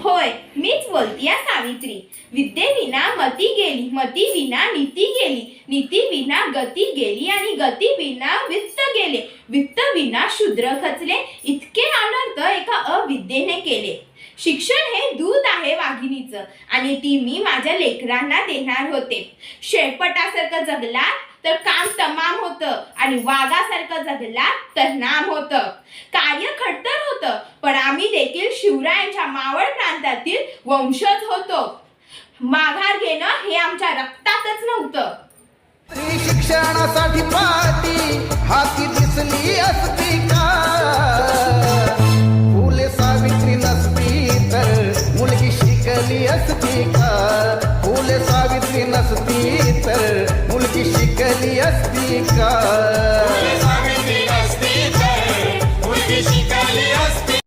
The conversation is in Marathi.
होय, मीच बोलतीया सावित्री. विद्येविना मती गेली, मती विना नीती गेली, नीती विना गती गेली आणि गती विना वित्त गेले, वित्त विना शूद्र खचले. इतके अनर्थ एका अविद्येने केले. शिक्षण हे दूध आहे वाघिणीचं आणि ती मी माझ्या लेकरांना देणार होते. शेळपटासारखं जगला तर काम तमाम होतं आणि वाघासारखं जगला तर नाम होतं. कार्य खडतर होतं, पण आम्ही देखील शिवरायांच्या मावळ प्रांतातील वंशज होतो. माघार घेणं हे आमच्या रक्तातच नव्हतं. शिक्षणासाठी पाठी हाती दिसली असती का? फुले सावित्री नसती तर मुलगी शिकली असती का? फुले सावित्री नसती तर मुलगी शिकली असती का?